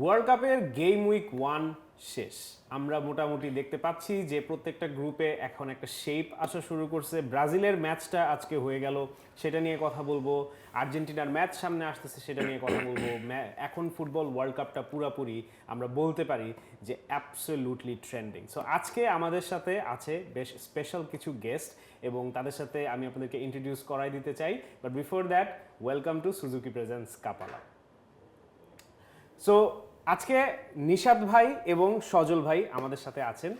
World কাপের game week 1 শেষ। আমরা মোটামুটি দেখতে পাচ্ছি যে প্রত্যেকটা গ্রুপে এখন একটা শেপ আসা শুরু করছে। ব্রাজিলের ম্যাচটা আজকে হয়ে গেল, সেটা নিয়ে কথা বলবো। আর্জেন্টিনার ম্যাচ সামনে আসতেছে, সেটা নিয়ে কথা বলবো। এখন ফুটবল ওয়ার্ল্ড কাপটা পুরোপুরি আমরা বলতে পারি যে অ্যাবসলিউটলি ট্রেন্ডিং। সো আজকে আমাদের সাথে আছে বেশ স্পেশাল কিছু গেস্ট এবং তাদের সাথে আমি আপনাদেরকে ইন্ট্রোডিউস করাই দিতে চাই। But before that, welcome to Suzuki presents কাপালা। সো আজকে নিশাদ ভাই এবং সজল ভাই আমাদের সাথে আছেন।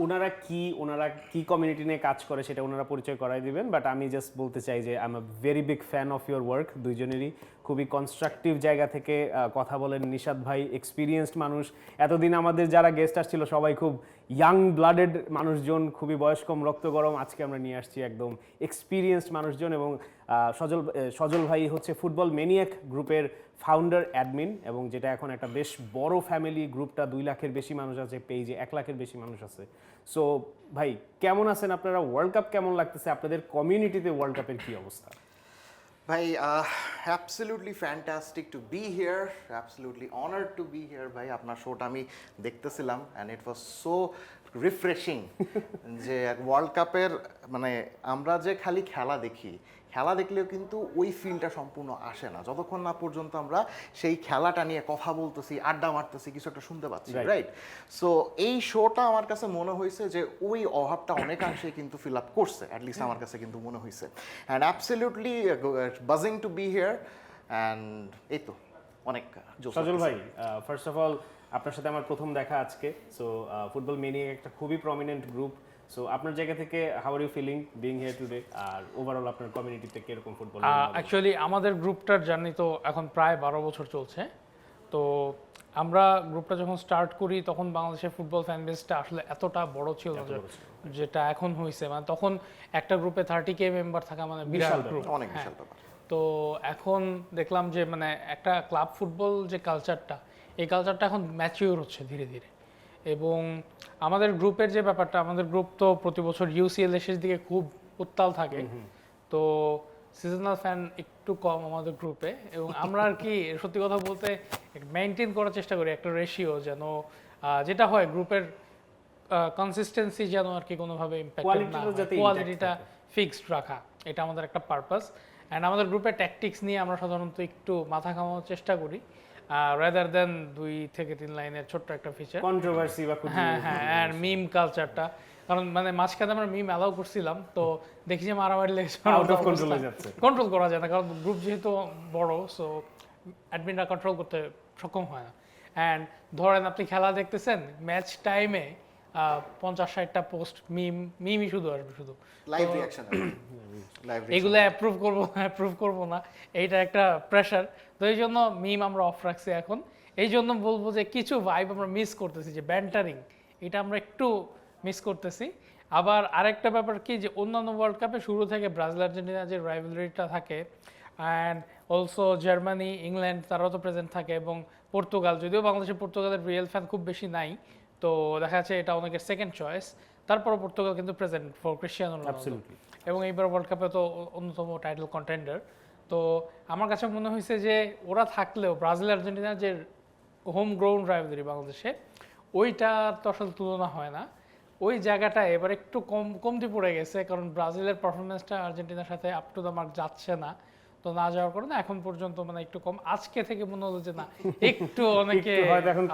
ওনারা কি কমিউনিটি নিয়ে কাজ করে সেটা ওনারা পরিচয় করাই দিবেন। বাট আমি জাস্ট বলতে চাই যে I am a very big fan of your work. দুইজনেরই খুবই কনস্ট্রাকটিভ জায়গা থেকে কথা বলেন। নিশাদ ভাই এক্সপিরিয়েন্সড মানুষ। এতদিন আমাদের যারা গেস্ট আসছিল সবাই খুব ইয়াং ব্লাডেড মানুষজন, খুবই বয়স কম, রক্ত গরম। আজকে আমরা নিয়ে আসছি একদম এক্সপিরিয়েন্সড মানুষজন। এবং সজল ভাই হচ্ছে ফুটবল মেনিয়াক গ্রুপের ফাউন্ডার অ্যাডমিন, এবং যেটা এখন একটা বেশ বড় ফ্যামিলি। গ্রুপটা 2 লাখের বেশি মানুষ আছে, পেজে 1 লাখের বেশি মানুষ আছে। সো ভাই কেমন আছেন আপনারা? ওয়ার্ল্ড কাপ কেমন লাগতেছে? আপনাদের কমিউনিটিতে ওয়ার্ল্ড কাপের কি অবস্থা? ভাই absolutely fantastic to be here, absolutely honored to be here ভাই। আপনার শোটা আমি দেখতেছিলাম and it was so refreshing যে ওয়ার্ল্ড কাপের মানে আমরা যে খালি খেলা দেখলেও কিন্তু ওই ফিলটা সম্পূর্ণ আসে না যতক্ষণ না পর্যন্ত আমরা সেই খেলাটা নিয়ে কথা বলতেছি, আড্ডা মারতেছি, কিছু একটা শুনতে পাচ্ছি, রাইট? সো এই শোটা আমার কাছে মনে হয়েছে যে ওই অভাবটা অনেকাংশে কিন্তু ফিল আপ করছে, অ্যাটলিস্ট আমার কাছে কিন্তু মনে হয়েছে। And absolutely buzzing to be here and এই তো অনেক। সজল ভাই, ফার্স্ট অফ অল আপনার সাথে আমার প্রথম দেখা আজকে। সো ফুটবল মেনিয়াক একটা খুবই প্রমিনেন্ট গ্রুপ। সো আপনার জায়গা থেকে how are you feeling being here today, আর ওভারঅল আপনার কমিউনিটিতে কিরকম ফুটবল? অ্যাকচুয়ালি আমাদের গ্রুপটার জার্নি তো এখন প্রায় 12 বছর চলছে। তো আমরা গ্রুপটা যখন স্টার্ট করি তখন বাংলাদেশের ফুটবল ফ্যান বেসটা আসলে এতটা বড় ছিল না যেটা এখন হয়েছে। মানে তখন একটা গ্রুপে 30K মেম্বার থাকা মানে বিশাল গ্রুপ, অনেক বিশাল ব্যাপার। তো এখন দেখলাম যে মানে একটা ক্লাব ফুটবল যে কালচারটা, এই কালচারটা এখন ম্যাচিওর হচ্ছে ধীরে ধীরে। এবং আমাদের গ্রুপের যে ব্যাপারটা, আমাদের গ্রুপ তো প্রতি বছর ইউসিএল শেষ দিকে খুব উত্তাল থাকে, তো সিজনাল ফ্যান একটু কম আমাদের গ্রুপে। এবং আমরা আর কি সত্যি কথা বলতে মেনটেন করার চেষ্টা করি একটা রেশিও, যেন যেটা হয় গ্রুপের কনসিস্টেন্সি যেন আর কি কোনোভাবে ইম্প্যাক্ট না হয়, কোয়ালিটিটা ফিক্সড রাখা, এটা আমাদের একটা পারপাস। অ্যান্ড আমাদের গ্রুপের ট্যাকটিক্স নিয়ে আমরা সাধারণত একটু মাথা ঘামানোর চেষ্টা করি, রাদার দেন 2 থেকে 3 লাইনের ছোট্ট একটা ফিচার কন্ট্রোভার্সি বা হ্যাঁ, আর মিম কালচারটা। কারণ মানে মাঝখানে আমরা মিম অ্যালাউ করছিলাম, তো দেখি যে মারামারি লেগেছে, আউট অফ কন্ট্রোল হয়ে যাচ্ছে, কন্ট্রোল করা যায় না, কারণ গ্রুপ যেহেতু বড়, সো অ্যাডমিনরা কন্ট্রোল করতে সক্ষম হয় না। অ্যান্ড ধরেন আপনি খেলা দেখতেছেন, ম্যাচ টাইমে 50-60টা পোস্ট মিমই শুধু আসবে, শুধু লাইভ রিঅ্যাকশন, এগুলো অ্যাপ্রুভ করবো না, এইটা একটা প্রেশার। তো এই জন্য মিম আমরা অফ রাখছি এখন। এই জন্য বলবো যে কিছু ভাইব আমরা মিস করতেছি, যে ব্যান্টারিং, এটা আমরা একটু মিস করতেছি। আবার আরেকটা ব্যাপার কি, যে অন্যান্য ওয়ার্ল্ড কাপে শুরু থেকে ব্রাজিল আর্জেন্টিনা যে রাইভালরিটা থাকে, অ্যান্ড অলসো জার্মানি, ইংল্যান্ড, তারাও তো প্রেজেন্ট থাকে, এবং পর্তুগাল, যদিও বাংলাদেশে পর্তুগালের রিয়েল ফ্যান খুব বেশি নাই, তো দেখা যাচ্ছে এটা অনেকের সেকেন্ড চয়েস, তারপরও পর্তুগাল কিন্তু প্রেজেন্ট ফর ক্রিশ্চিয়ানো রোনালদো, এবং এইবার ওয়ার্ল্ড কাপে তো অন্যতম টাইটেল কন্টেন্ডার। তো আমার কাছে মনে হয়েছে যে ওরা থাকলেও ব্রাজিল আর্জেন্টিনার যে হোম গ্রাউন্ড রাইভালরি বাংলাদেশে, ওইটা তো আসলে তুলনা হয় না। ওই জায়গাটা এবার একটু কমতি পড়ে গেছে, কারণ ব্রাজিলের পারফরমেন্সটা আর্জেন্টিনার সাথে আপ টু দ্য মার্ক যাচ্ছে না। তো না যাওয়ার কারণে এখন পর্যন্ত মানে একটু কম। আজকে থেকে মনে হলো যে না, একটু অনেকে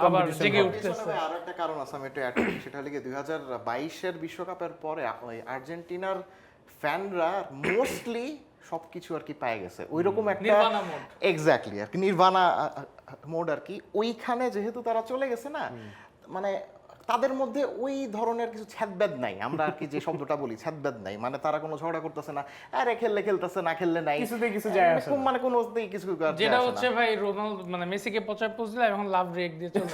আবার জেগে উঠতেছে। আর একটা কারণ আছে, আমি একটু অ্যাড করি, সেটা হলো কি 2022-এর বিশ্বকাপের পরে আর্জেন্টিনার ফ্যানরা মোস্টলি সবকিছু আর কি পেয়ে গেছে, ওইরকম একটা এক্স্যাক্টলি আর কি নির্বাণা মোড আর কি। ওইখানে যেহেতু তারা চলে গেছে না, মানে তাদের মধ্যে ওই ধরনের কিছু ছ্যাদব্যাদ নাই, আমরা আর কি যে শব্দটা বলি ছ্যাদব্যাদ নাই, মানে তারা কোনো ঝগড়া করতেছে না, আরে খেললে খেলতেছে, না খেললে নাই, কিছু যায় আসে না, মানে কোনোতেই কিছু, যেটা হচ্ছে ভাই রোনালদো মানে মেসিকে 50 পোস্ট দিলে এখন লাভ রেক দিয়ে চলে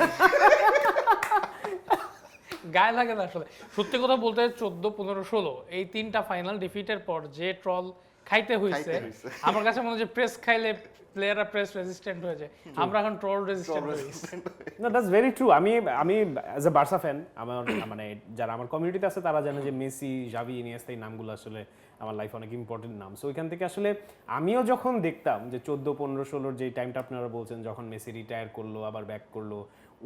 গায়ে লাগে না আসলে। সত্যি কথা বলতে 14, 15, 16 এই 3টা ফাইনাল ডিফিটের পর যে ট্রল খাইতে হইছে খাইতে হইছে। আমার কাছে মনে হয় যে প্রেস খাইলে প্লেয়াররা প্রেস রেজিস্ট্যান্ট হয়ে যায়, আমরা এখন ট্রল রেজিস্ট্যান্ট হয়ে গেছি। না দ্যাটস ভেরি ট্রু। আমি অ্যাজ এ বার্সা ফ্যান, আমার মানে যারা আমার কমিউনিটিতে আছে তারা জানে যে মেসি, জাভি, ইনিয়েস্তা এই নামগুলো আসলে আমার লাইফে অনেক ইম্পর্টেন্ট নাম। সো ওইখান থেকে আসলে আমিও যখন দেখতাম যে 14, 15, 16 যে টাইমটা আপনারা বলছেন, যখন মেসি রিটায়ার করলো আবার ব্যাক করলো,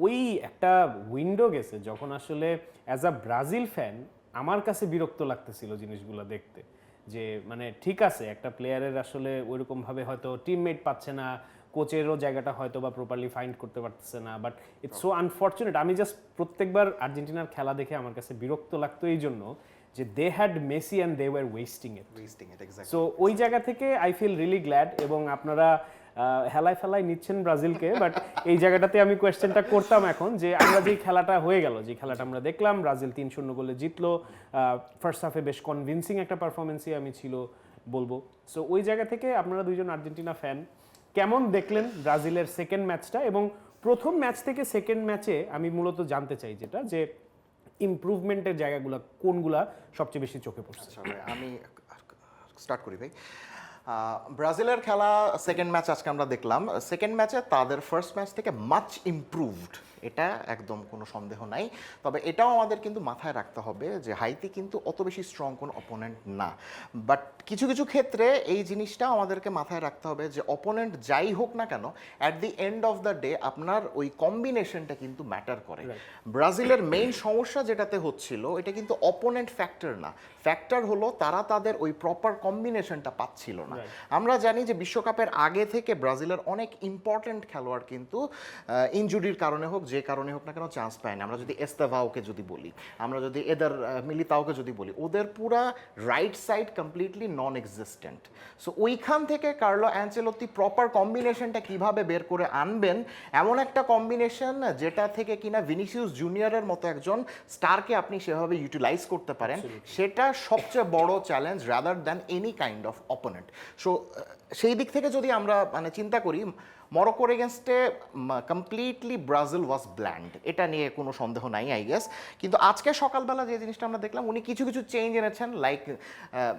ওই একটা উইন্ডো গেছে যখন আসলে অ্যাজ আ ব্রাজিল ফ্যান আমার কাছে বিরক্ত লাগতেছিল জিনিসগুলো দেখতে, যে মানে ঠিক আছে একটা প্লেয়ারের আসলে ওইরকমভাবে হয়তো টিমমেট পাচ্ছে না, কোচেরও জায়গাটা হয়তো বা প্রপারলি ফাইন্ড করতে পারতেছে না, বাট ইটস সো আনফর্চুনেট। আমি জাস্ট প্রত্যেকবার আর্জেন্টিনার খেলা দেখে আমার কাছে বিরক্ত লাগতো এই জন্য যে they had Messi and they were wasting it. So ওই জায়গা থেকে আই ফিল রিয়েলি গ্ল্যাড। এবং আপনারা হেলায় ফেলায় নিচ্ছেন ব্রাজিলকে, বাট এই জায়গাটাতে আমি কোয়েশ্চেনটা করতাম এখন যে আমরা যেই খেলাটা হয়ে গেল, যে খেলাটা আমরা দেখলাম, ব্রাজিল 3-0 গোলে জিতলো, ফার্স্ট হাফে বেশ কনভিন্সিং একটা পারফরমেন্সই আমি ছিল বলবো। সো ওই জায়গা থেকে আপনারা দুইজন আর্জেন্টিনা ফ্যান, কেমন দেখলেন ব্রাজিলের সেকেন্ড ম্যাচটা? এবং প্রথম ম্যাচ থেকে সেকেন্ড ম্যাচে আমি মূলত জানতে চাই যেটা, যে ইমপ্রুভমেন্টের জায়গাগুলো কোনগুলা সবচেয়ে বেশি চোখে পড়ছে? আচ্ছা ভাই, আমি স্টার্ট করি ভাই। ব্রাজিলের খেলা সেকেন্ড ম্যাচ আজকে আমরা দেখলাম। সেকেন্ড ম্যাচে তাদের ফার্স্ট ম্যাচ থেকে মাচ ইমপ্রুভড, এটা একদম কোনো সন্দেহ নাই। তবে এটাও আমাদের কিন্তু মাথায় রাখতে হবে যে হাইতি কিন্তু অত বেশি স্ট্রং কোনো অপোনেন্ট না। বাট কিছু কিছু ক্ষেত্রে এই জিনিসটা আমাদেরকে মাথায় রাখতে হবে যে অপোনেন্ট যাই হোক না কেন, at the end of the day আপনার ওই কম্বিনেশনটা কিন্তু ম্যাটার করে। ব্রাজিলের মেইন সমস্যা যেটাতে হচ্ছিল, এটা কিন্তু অপোনেন্ট ফ্যাক্টর না, ফ্যাক্টর হলো তারা তাদের ওই প্রপার কম্বিনেশনটা পাচ্ছিল না। আমরা জানি যে বিশ্বকাপের আগে থেকে ব্রাজিলের অনেক ইম্পর্টেন্ট খেলোয়াড় কিন্তু ইনজুরির কারণে হোক, যে কারণে হোক না কেন, চান্স পায় না। আমরা যদি এস্তেভাওকে যদি বলি, আমরা যদি এদের মিলিতাওকে যদি বলি, ওদের পুরা রাইট সাইড কমপ্লিটলি নন এক্সিস্টেন্ট। সো ওইখান থেকে কার্লো অ্যানচেলোত্তি প্রপার কম্বিনেশনটা কিভাবে বের করে আনবেন, এমন একটা কম্বিনেশন যেটা থেকে কিনা ভিনিসিয়াস জুনিয়রের মতো একজন স্টারকে আপনি সেভাবে ইউটিলাইজ করতে পারেন, সেটা সবচেয়ে বড় challenge rather than any kind of opponent. So সেই দিক থেকে যদি আমরা মানে চিন্তা করি, মরক্কোর এগেনস্টে কমপ্লিটলি ব্রাজিল ওয়াজ ব্ল্যান্ড, এটা নিয়ে কোনো সন্দেহ নাই আই গেস। কিন্তু আজকে সকালবেলা যে জিনিসটা আমরা দেখলাম, উনি কিছু কিছু চেঞ্জ এনেছেন। লাইক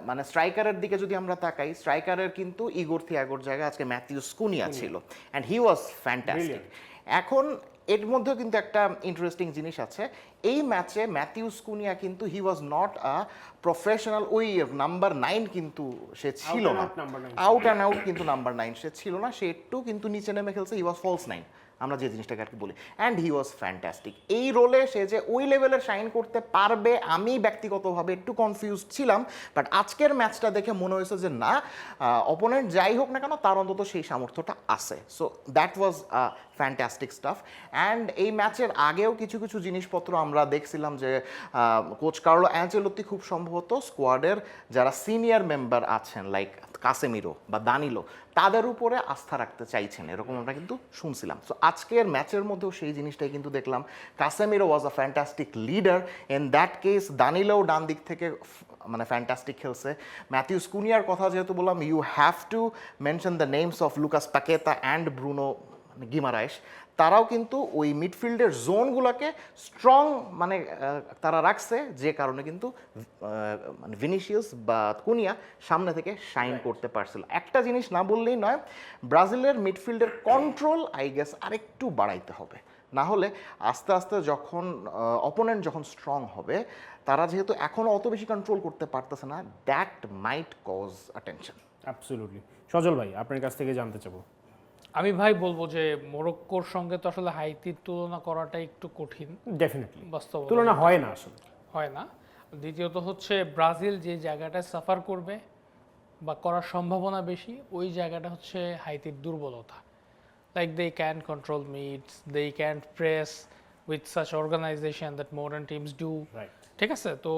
মানে স্ট্রাইকারের দিকে যদি আমরা তাকাই, স্ট্রাইকারের কিন্তু ইগোর থিয়াগোর জায়গায় আজকে ম্যাথিউস কুনিয়া ছিল, অ্যান্ড হি ওয়াজ ফ্যান্টাস্টিক। এখন এর মধ্যেও কিন্তু একটা ইন্টারেস্টিং জিনিস আছে, এই ম্যাচে ম্যাথিউস কুনিয়া কিন্তু হি ওয়াজ নট আ প্রফেশনাল, ওই নাম্বার 9 কিন্তু সে ছিল না, আউট অ্যান্ড আউট কিন্তু নাম্বার 9 সে ছিল না, সে একটু কিন্তু নিচে নেমে খেলছে, হি ওয়াজ ফলস 9 আমরা যে জিনিসটাকে আর কি বলি, অ্যান্ড হি ওয়াজ ফ্যান্টাস্টিক। এই রোলে সে যে ওই লেভেলের শাইন করতে পারবে আমি ব্যক্তিগতভাবে একটু কনফিউজড ছিলাম, বাট আজকের ম্যাচটা দেখে মনে হয়েছে যে না, অপোনেন্ট যাই হোক না কেন তার অন্তত সেই সামর্থ্যটা আছে। So that was fantastic staff. And এই ম্যাচের আগেও কিছু কিছু জিনিসপত্র আমরা দেখছিলাম যে কোচ কার্লো অ্যানচেলোত্তি খুব সম্ভবত স্কোয়াডের যারা সিনিয়র মেম্বার আছেন, লাইক কাসেমিরো বা দানিলো, তাদের উপরে আস্থা রাখতে চাইছেন, এরকম আমরা কিন্তু শুনছিলাম। সো আজকের ম্যাচের মধ্যেও সেই জিনিসটাই কিন্তু দেখলাম। Casemiro was a fantastic leader, in that case দানিলোও ডান দিক থেকে মানে ফ্যান্টাস্টিক খেলছে। ম্যাথিউস কুনিয়ার কথা যেহেতু বললাম, you have to mention the names of Lucas Paqueta and Bruno Guimaraes. তারাও কিন্তু ওই মিডফিল্ডের জোনগুলোকে স্ট্রং মানে তারা রাখছে, যে কারণে কিন্তু মানে ভিনিসিয়াস বা কুনিয়া সামনে থেকে শাইন করতে পারছিল। একটা জিনিস না বললেই নয়, ব্রাজিলের মিডফিল্ডের কন্ট্রোল আই গেস আরেকটু বাড়াইতে হবে, না হলে আস্তে আস্তে যখন অপোনেন্ট যখন স্ট্রং হবে, তারা যেহেতু এখনও অত বেশি কন্ট্রোল করতে পারতেছে না, that might cause attention. Absolutely. Sajal ভাই, আপনার কাছ থেকে জানতে চাবো। আমি ভাই বলবো যে মরক্কোর সঙ্গে তো আসলে হাইতির তুলনা করাটা একটু কঠিন, ডেফিনেটলি বাস্তব তুলনা হয় না আসলে, হয় না। দ্বিতীয়ত হচ্ছে ব্রাজিল যে জায়গাটায় সাফার করবে বা করার সম্ভাবনা বেশি, ওই জায়গাটা হচ্ছে হাইতির দুর্বলতা। Like they can control mids, they can press with such organisation that modern teams do, right? ঠিক আছে। তো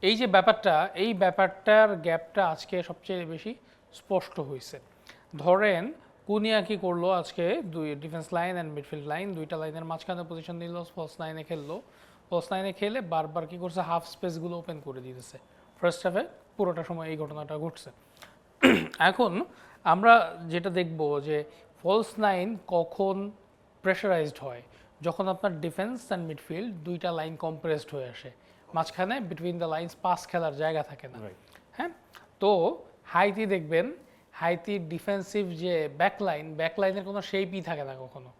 এই যে ব্যাপারটা, এই ব্যাপারটার গ্যাপটা আজকে সবচেয়ে বেশি স্পষ্ট হয়েছে। ধরেন কুনিয়া কি করলো আজকে, দুই defence line and midfield line, দুইটা লাইনের মাঝখানে পজিশন নিল, ফলস লাইনে খেললো। ফলস লাইনে খেলে বারবার কি করছে, হাফ স্পেসগুলো ওপেন করে দিতেছে। ফার্স্ট হাফে পুরোটা সময় এই ঘটনাটা ঘটছে। এখন আমরা যেটা দেখব যে ফলস লাইন কখন প্রেশারাইজড হয়, যখন আপনার ডিফেন্স অ্যান্ড মিডফিল্ড দুইটা লাইন কম্প্রেসড হয়ে আসে, মাঝখানে বিটুইন দ্য লাইন্স পাস খেলার জায়গা থাকে না। হ্যাঁ, তো হাইতি দেখবেন, হাইতির ডিফেন্সিভ যে ব্যাকলাইনের কোনো শেপই থাকে না কখনো।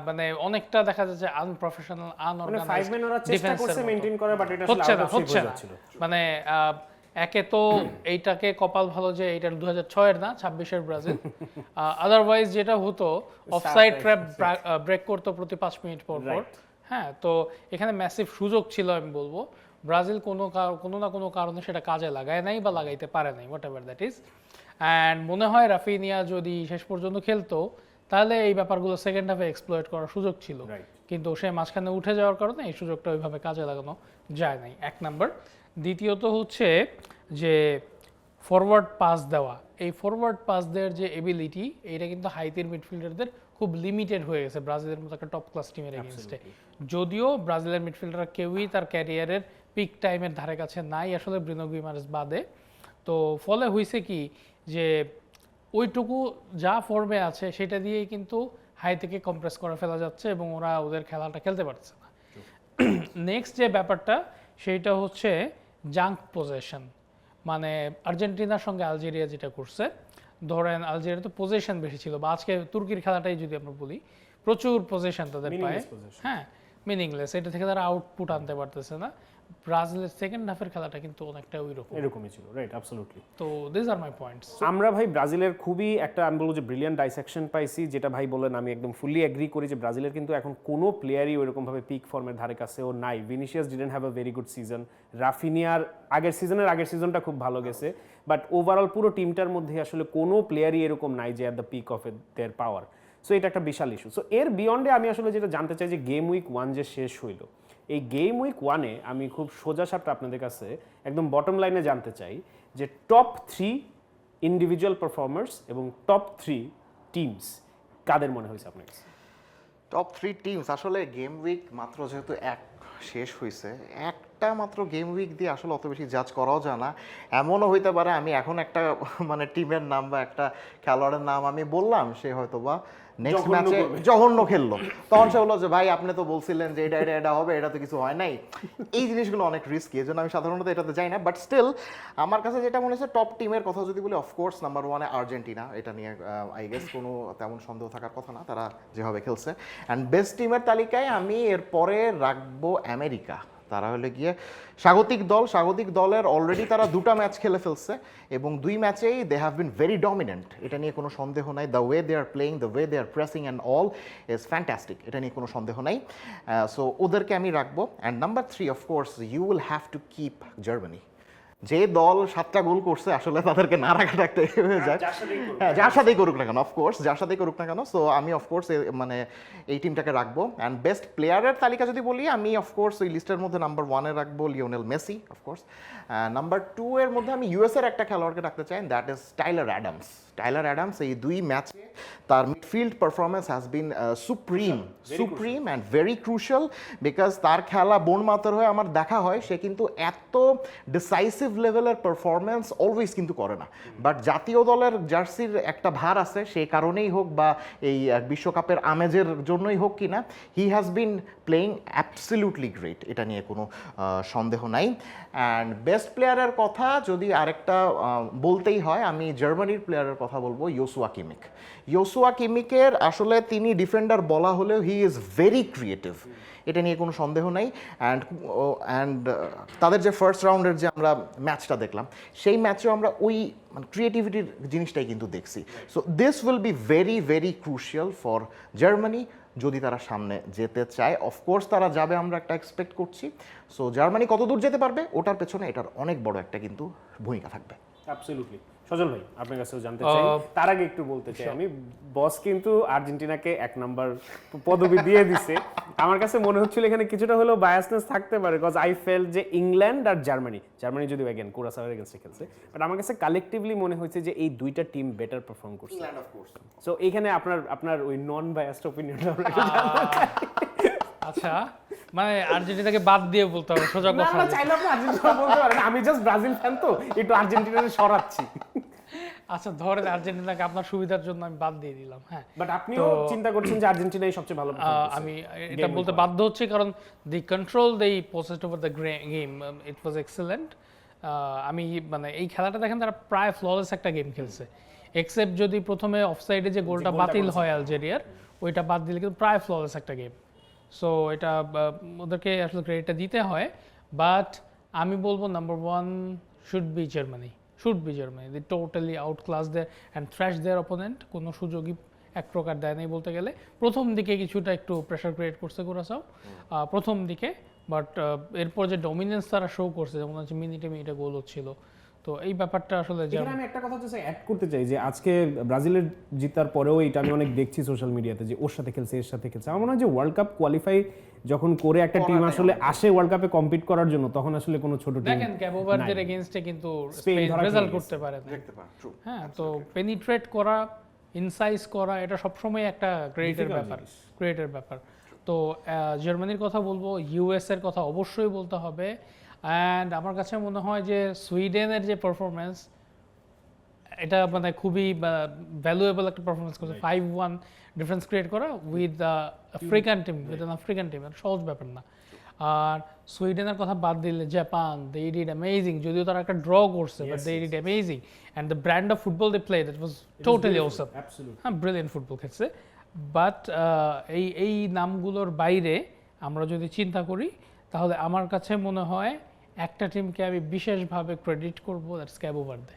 মানে অনেকটা দেখা যাচ্ছে আনপ্রফেশনাল, মানে 5 ম্যান ওরা চেষ্টা করছে মেইনটেইন করে, বাট এটা হচ্ছে না। মানে একে তো এইটাকে কপাল ভালো যে এটা 2006 এর না 26 এর ব্রাজিল। আদারওয়াইজ যেটা হতো অফসাইড ট্র্যাপ ব্রেক করতো প্রতি 5 মিনিট পর পর। হ্যাঁ, তো এখানে ম্যাসিভ সুযোগ ছিল আমি বলবো। ব্রাজিল কোনো না কোনো কারণে সেটা কাজে লাগায় নাই বা লাগাইতে পারে নাই, what ever that is. And মনে হয় রাফিনিয়া যদি শেষ পর্যন্ত খেলতো তাহলে এই ব্যাপারগুলো সেকেন্ড হাফে এক্সপ্লয়েট করার সুযোগ ছিল, কিন্তু সে মাঝখানে উঠে যাওয়ার কারণে এই সুযোগটা ওইভাবে কাজে লাগানো যায় নাই, এক নাম্বার। দ্বিতীয়ত হচ্ছে যে ফরওয়ার্ড পাস দেওয়া, এই ফরওয়ার্ড পাস দেওয়ার যে এবিলিটি, এইটা কিন্তু হাইতির মিডফিল্ডারদের খুব লিমিটেড হয়ে গেছে ব্রাজিলের মতো একটা টপ ক্লাস টিমের এগেইনস্টে। যদিও ব্রাজিলের মিডফিল্ডার কেউই তার ক্যারিয়ারের পিক টাইমের ধারে কাছে নাই আসলে, ব্রুনো গুইমারেস বাদে। তো ফলে হয়েছে কি যে ওইটুকু যা ফর্মে আছে সেটা দিয়েই কিন্তু হাই থেকে কম্প্রেস করে ফেলা যাচ্ছে এবং ওরা ওদের খেলাটা খেলতে পারছে না। নেক্সট যে ব্যাপারটা সেইটা হচ্ছে জাঙ্ক পজেশন। মানে আর্জেন্টিনার সঙ্গে আলজেরিয়া যেটা করছে, ধরেন আলজেরিয়া তো পজেশন বেশি ছিল, বা আজকে তুর্কির খেলাটাই যদি আমরা বলি, প্রচুর পজেশন তাদের পায়ে, হ্যাঁ মিনিংলেস, এটা থেকে তারা আউটপুট আনতে পারতেছে না। ব্রাজিলের সেকেন্ড হাফের খেলাটা কিন্তু অনেকটা এরকমই ছিল, রাইট, অ্যাবসলিউটলি। তো দিস আর মাই পয়েন্টস। আমরা ভাই ব্রাজিলের খুবই একটা, আমি বলবো যে ব্রিলিয়ান্ট ডাইসেকশন পাইছি, যেটা ভাই বলেন আমি একদম ফুললি এগ্রি করি যে ব্রাজিলের কিন্তু এখন কোনো প্লেয়ারই ওইরকমভাবে পিক ফর্মের ধারে কাছেও নাই। Vinicius didn't have a very good season, রাফিনিয়ার আগের সিজনটা খুব ভালো গেছে, বাট ওভারঅল পুরো টিমটার মধ্যে আসলে কোনো প্লেয়ারই এরকম নাই যে at the peak of their power. So এটা একটা বিশাল ইস্যু। সো এর বিয়ন্ডে আমি আসলে যেটা জানতে চাই যে গেম উইক 1 যে শেষ হইলো, এই গেম উইক 1-এ আমি খুব সোজাসাপটা আপনাদের কাছে একদম বটম লাইনে জানতে চাই যে টপ 3 ইন্ডিভিজুয়াল পারফরমার্স এবং টপ 3 টিমস কাদের মনে হয়েছে আপনার কাছে? টপ 3 টিমস আসলে গেম উইক মাত্র যেহেতু এক শেষ হয়েছে, একটা মাত্র গেম উইক দিয়ে আসলে অত বেশি জাজ করাও যায় না। এমনও হইতে পারে আমি এখন একটা মানে টিমের নাম বা একটা খেলোয়াড়ের নাম আমি বললাম, সে হয়তো বা নেক্সট ম্যাচে জঘন্য খেললো, তখন সে বললো যে ভাই আপনি তো বলছিলেন যে এটা হবে, এটা তো কিছু হয় নাই। এই জিনিসগুলো অনেক রিস্কি, এই জন্য আমি সাধারণত এটাতে যাই না। বাট স্টিল আমার কাছে যেটা মনে হচ্ছে টপ টিমের কথা যদি বলি, অফকোর্স নাম্বার 1-এ আর্জেন্টিনা, এটা নিয়ে আই গেস কোনো তেমন সন্দেহ থাকার কথা না, তারা যেভাবে খেলছে। অ্যান্ড বেস্ট টিমের তালিকায় আমি এরপরে রাখবো আমেরিকা। তারা হলে গিয়ে স্বাগতিক দলের অলরেডি তারা 2টা ম্যাচ খেলে ফেলছে এবং 2 ম্যাচেই they have been very dominant, এটা নিয়ে কোনো সন্দেহ নাই। The way they are playing, the way they are pressing and all is fantastic, এটা নিয়ে কোনো সন্দেহ নাই। সো ওদেরকে আমি রাখবো। And number 3 of course you will have to keep Germany. যে দল 7টা গোল করছে আসলে তাদেরকে না রাখাটা একটা হয়ে যায়, হ্যাঁ যার সাথেই করুক না কেন, অফকোর্স যার সাথেই করুক না কেন। সো আমি অফকোর্স মানে এই টিমটাকে রাখবো। অ্যান্ড বেস্ট প্লেয়ারের তালিকা যদি বলি, আমি অফকোর্স ওই লিস্টের মধ্যে নাম্বার 1-এ রাখবো লিওনেল মেসি অফকোর্স। নাম্বার 2 এর মধ্যে আমি ইউএসের একটা খেলোয়াড়কে রাখতে চাই, দ্যাট ইজ টাইলার অ্যাডামস। এই 2 ম্যাচে তার midfield performance has been supreme and very crucial, because তার খেলা বোর্নমাউথের হয়ে আমার দেখা হয়, সে কিন্তু এত ডিসাইসিভ লেভেলের পারফরমেন্স অলওয়েজ কিন্তু করে না। বাট জাতীয় দলের জার্সির একটা ভার আছে, সেই কারণেই হোক বা এই বিশ্বকাপের আমেজের জন্যই হোক কিনা, he has been playing absolutely great, এটা নিয়ে কোনো সন্দেহ নাই। অ্যান্ড বেস্ট প্লেয়ারের কথা যদি আরেকটা বলতেই হয়, আমি জার্মানির প্লেয়ারের কথা বলবো, ইয়োসুয়া কিমিকের আসলে তিনি ডিফেন্ডার বলা হলেও হি ইজ ভেরি ক্রিয়েটিভ, এটা নিয়ে কোনো সন্দেহ নাই। অ্যান্ড তাদের যে ফার্স্ট রাউন্ডের যে আমরা ম্যাচটা দেখলাম, সেই ম্যাচেও আমরা ওই মানে ক্রিয়েটিভিটির জিনিসটাই কিন্তু দেখছি। So this will be very very crucial for Germany যদি তারা সামনে যেতে চায়। অফকোর্স তারা যাবে, আমরা একটা এক্সপেক্ট করছি। সো জার্মানি কত দূর যেতে পারবে ওটার পেছনে এটার অনেক বড় একটা কিন্তু ভূমিকা থাকবে। অ্যাবসলিউটলি। সজল ভাই আপনার কাছেও জানতে চাই, তার আগে একটু বলতে চাই, আমি বস কিন্তু আর্জেন্টিনাকে 1 নাম্বার পদবি দিয়ে দিছে। আমার কাছে মনে হচ্ছিল এখানে কিছুটা হলেও বায়াসনেস থাকতে পারে, বিকজ আই ফেল যে ইংল্যান্ড আর জার্মানি যদি অ্যাগেন কুরাসাওয়ের এগেইনস্টে খেলছে, বাট আমার কাছে কালেকটিভলি মনে হয়েছে যে এই 2টা টিম বেটার পারফর্ম করছে। সো এইখানে আপনার ওই নন বায়াসড অপিনিয়নটা আমরা একটু জানতে চাই। আচ্ছা, মানে আর্জেন্টিনাকে বাদ দিয়ে বলতে হবে, সোজা কথা না চাইলে আপনি আর্জেন্টিনা বলতে পারেন, আমি জাস্ট ব্রাজিল ফ্যান তো একটু আর্জেন্টিনাকে সরাচ্ছি। আচ্ছা ধরেন আর্জেন্টিনাকে আপনার সুবিধার জন্য আমি বাদ দিয়ে দিলাম, হ্যাঁ, বাট আপনিও চিন্তা করছেন যে আর্জেন্টিনাই সবচেয়ে ভালো পারফর্ম করছে। আমি এটা বলতে বাধ্য হচ্ছি কারণ the control, the possessed over the game, it was excellent. আমি মানে এই খেলাটা দেখেন তারা প্রায় ফ্ললেস একটা গেম খেলছে, এক্সেপ্ট যদি প্রথমে অফসাইডে যে গোলটা বাতিল হয় আলজেরিয়ার, ওইটা বাদ দিলে কিন্তু প্রায় ফ্ললেস একটা গেম। সো এটা ওদেরকে আসলে ক্রেডিটটা দিতে হয়, বাট আমি বলবো number one should be Germany, they totally outclass their and thrash their opponent, কোনো সুযোগই এক প্রকার দেয় নাই বলতে গেলে। প্রথম দিকে কিছুটা একটু প্রেশার ক্রিয়েট করছে কুরাসাও প্রথম দিকে, বাট এরপর যে ডমিনেন্স তারা শো করছে, যেমন হচ্ছে মিনিটে গোল হচ্ছিল, তো এই ব্যাপারটা আসলে এখানে আমি একটা কথা হচ্ছে অ্যাড করতে চাই যে আজকে ব্রাজিলের জিতার পরেও এটা আমি অনেক দেখছি সোশ্যাল মিডিয়াতে যে ওর সাথে খেলছে এর সাথে খেলছে। আমার মনে হয় যে ওয়ার্ল্ড কাপ কোয়ালিফাই যখন করে একটা টিম আসলে আসে ওয়ার্ল্ড কাপে কম্পিট করার জন্য, তখন আসলে কোনো ছোট টিম দেখেন ক্যাবো ভার্দের এগেইনস্টে কিন্তু স্পেন রেজাল্ট করতে পারে না। দেখতে পারেন ট্রু। হ্যাঁ, তো পেনিট্রেট করা, ইনসাইজ করা, এটা সবসময় একটা ক্রেডিটের ব্যাপার। তো জার্মানির কথা বলবো, ইউএস এর কথা অবশ্যই বলতে হবে, অ্যান্ড আমার কাছে মনে হয় যে সুইডেনের যে পারফরমেন্স, এটা মানে খুবই ভ্যালুয়েবল একটা পারফরমেন্স করছে। 5-1 ডিফারেন্স ক্রিয়েট করা উইথ আফ্রিকান টিম, এটা সহজ ব্যাপার না। আর সুইডেনের কথা বাদ দিলে জাপান, দে ডিড অ্যামেজিং, যদিও তারা একটা ড্র করছে, but they did amazing, and the brand of football they play that was totally awesome. হ্যাঁ, ব্রিলিয়েন্ট ফুটবল খেলছে। বাট এই নামগুলোর বাইরে আমরা যদি চিন্তা করি, তাহলে আমার কাছে মনে হয় একটা টিমকে আমি বিশেষভাবে ক্রেডিট করবো, that's Cabo Verde.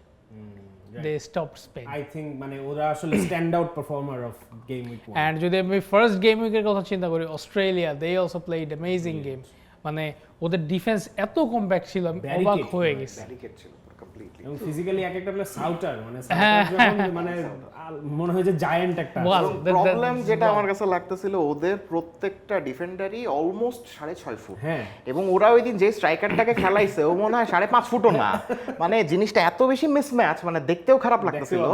They stopped Spain. I think মানে ওরা আসলে stand out performer of game week 1। And যদি আমি ফার্স্ট গেম উইকের কথা চিন্তা করি, Australia, they also played amazing game. মানে ওদের ডিফেন্স এত কমপ্যাক্ট ছিল, আমি অবাক হয়ে গেছি। ব্যারিকেড ছিল কমপ্লিটলি এবং ফিজিক্যালি এক একটা প্লেয়ার সাউটার, মানে সাউটার মানে মনে হয় যে জায়ান্ট একটা। প্রবলেম যেটা আমার কাছে লাগতেছিল, ওদের প্রত্যেকটা ডিফেন্ডারই অলমোস্ট 6.5 ফুট, হ্যাঁ, এবং ওরা ওই দিন যে স্ট্রাইকারটাকে খেলাইছে ও মনে হয় 5.5 ফুটও না। মানে জিনিসটা এত বেশি মিসম্যাচ, মানে দেখতেও খারাপ লাগতেছিল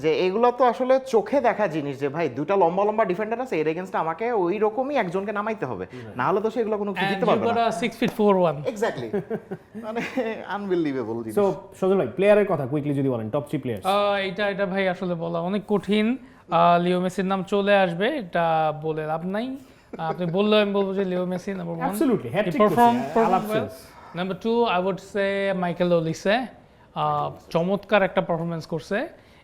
যে এগুলো তো আসলে চোখে দেখা জিনিস, যে ভাই দুটা লম্বা লম্বা ডিফেন্ডার আছে, এর এগেইনস্টে আমাকে ওই রকমই একজনকে নামাইতে হবে, না হলে তো সেগুলো কোনো জিততে পারবে না। 6'4'1" এক্স্যাক্টলি, মানে আনবিলিভেবল জিনিস। সো সজল ভাই, প্লেয়ারের কথা কুইকলি যদি বলেন, টপ 3 প্লেয়ার। এটা ভাই আসলে বলা অনেক কঠিন। লিও মেসির নাম চলে আসবে, এটা বলে লাভ নাই। আপনি বললে আমি বলবো যে Leo Messi number 1, absolutely hat trick perform করছে। well. Number 2, I would say Michael Olise, চমৎকার একটা পারফরমেন্স করছে,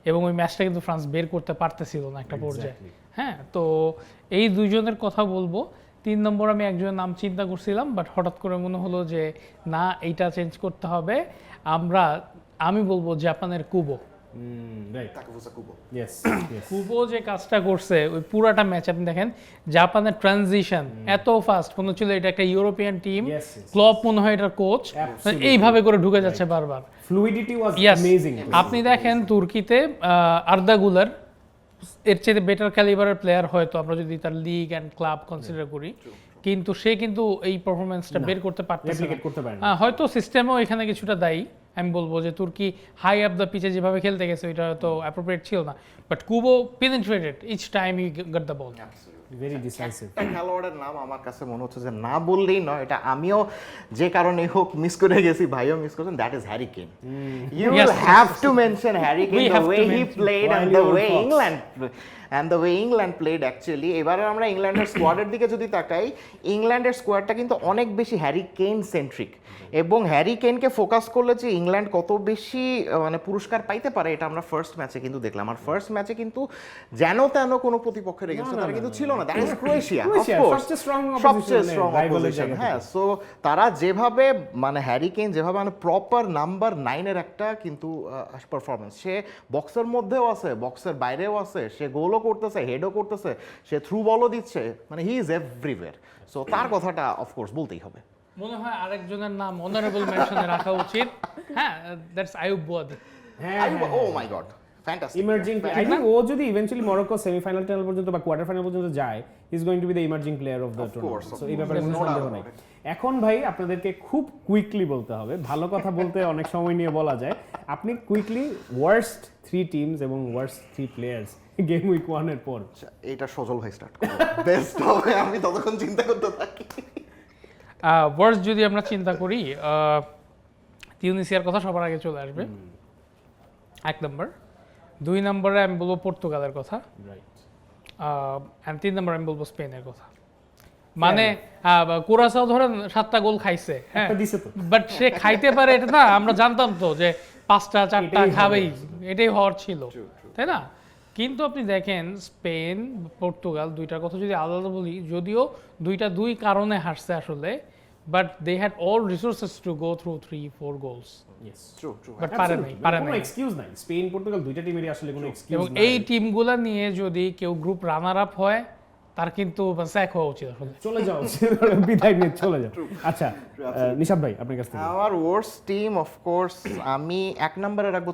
এবং ওই ম্যাচটা কিন্তু ফ্রান্স বের করতে পারতেছিল না একটা পর্যায়ে। হ্যাঁ, তো এই দুইজনের কথা বলবো। 3 নম্বর আমি একজনের নাম চিন্তা করছিলাম, বাট হঠাৎ করে মনে হলো যে না, এইটা চেঞ্জ করতে হবে। আমি বলবো জাপানের কুবো। কুবো যে কাজটা করছে ওই পুরাটা ম্যাচ, আপনি দেখেন জাপানের ট্রানজিশন এত ফাস্ট, মনে হচ্ছিল এটা একটা ইউরোপিয়ান টিম, ক্লপ মনে হয় এটার কোচ, এইভাবে করে ঢুকে যাচ্ছে বারবার। Fluidity was amazing. আপনি দেখেন তুর্কিতে আর্দা গুলার এর চেয়ে বেটার ক্যালিবারের প্লেয়ার হয়তো আমরা যদি তার লিগ অ্যান্ড ক্লাব কনসিডার করি, কিন্তু সে কিন্তু এই পারফরমেন্সটা বের করতে পারতেছে না। হয়তো সিস্টেমও এখানে কিছুটা দায়ী। আমি বলবো যে তুর্কি হাই আপ দ্য পিচে যেভাবে খেলতে গেছে ওইটা হয়তো অ্যাপ্রোপ্রিয়েট ছিল না, but Kubo penetrated each time he got the ball. Very decisive. একটা খেলোয়াড়ের নাম আমার কাছে মনে হচ্ছে যে না বললেই নয়, এটা আমিও যে কারণে হোক মিস করে গেছি, ভাইও মিস করেছেন, that is Harry Kane. You will have to mention Harry Kane, the way he played and the way England played actually. এবারে আমরা ইংল্যান্ডের স্কোয়াডের দিকে যদি তাকাই, ইংল্যান্ডের স্কোয়াডটা কিন্তু অনেক বেশি হ্যারি কেন সেন্ট্রিক, এবং হ্যারি কেনকে ফোকাস করলে যে ইংল্যান্ড কত বেশি মানে পুরস্কার পাইতে পারে, এটা আমরা ফার্স্ট ম্যাচে কিন্তু দেখলাম। আর ফার্স্ট ম্যাচে কিন্তু যেন তেন কোনো প্রতিপক্ষের এগেইনস্টে তারা কিন্তু ছিল না, দ্যাট ইজ ক্রোয়েশিয়া, সবচেয়ে স্ট্রং অপোজিশন। হ্যাঁ, সো তারা যেভাবে মানে হ্যারি কেন যেভাবে মানে প্রপার নাম্বার 9 এর একটা কিন্তু পারফরমেন্স, সে বক্সের মধ্যেও আছে, বক্সের বাইরেও আছে, সে গোলও করতেছে, হেডও করতেছে, সে থ্রু বলও দিচ্ছে, মানে হি ইজ এভরিওয়্যার। সো তার কথাটা অফকোর্স বলতেই হবে। মনে হয় আরেকজনের নাম অনারেবল মেনশনে রাখা উচিত। হ্যাঁ, দ্যাটস আইয়ুব বোয়াদি। হ্যাঁ, oh my god, fantastic emerging. I think ও যদি ইভেন্চুয়ালি মরক্কো সেমিফাইনাল পর্যন্ত বা কোয়ার্টার ফাইনাল পর্যন্ত যায়, he is going to B the emerging player of the tournament. So এই ব্যাপারে কোনো সন্দেহ নাই। এখন ভাই আপনাদেরকে খুব কুইকলি বলতে হবে, ভালো কথা বলতে অনেক সময় নিয়ে বলা যায়, আপনি কুইকলি ওয়ার্স্ট 3 টিমস এবং ওয়ার্স্ট 3 প্লেয়ার্স গেম উইক 1 এর পর। এটা সজল ভাই স্টার্ট করো, বেস্ট হবে, আমি ততক্ষণ চিন্তা করতে থাকি। ওয়ার্স্ট যদি আমরা চিন্তা করি, তিউনিসিয়ার কথা সবার আগে চলে আসবে 1 নম্বর। 2 নম্বরে আমি বলবো পর্তুগালের কথা, অ্যান্ড 3 নম্বরে আমি বলবো স্পেনের কথা। মানে কুরাসাও ধরেন 7টা গোল খাইছে, হ্যাঁ, একটা দিছে তো। বাট সে খাইতে পারে এটা না, আমরা জানতাম তো যে 5টা 4টা এটাই খাবেই, এটাই হওয়ার ছিল, তাই না? কিন্তু আপনি দেখেন স্পেন পর্তুগাল দুইটার কথা যদি আলাদা বলি, যদিও দুই কারণে হারছে আসলে, but they had all resources to go through 3-4 goals, Yes. But পারে নাই, পারে কোনো নাই। এক্সকিউজ নাই, স্পেন পর্তুগাল দুইটা টিমেরই আসলে কোনো এক্সকিউজ এবং নাই। এই টিমগুলা নিয়ে যদি কেউ গ্রুপ রানার আপ হয়, তার কিন্তু স্যাক হওয়া উচিত আসলে। চলে যাও, বিদায় নিয়ে চলে যাও। আচ্ছা, নিশাব ভাই আপনার কাছ থেকে। আমার ওয়ার্স্ট টিম অফকোর্স আমি 1 নম্বরে রাখবো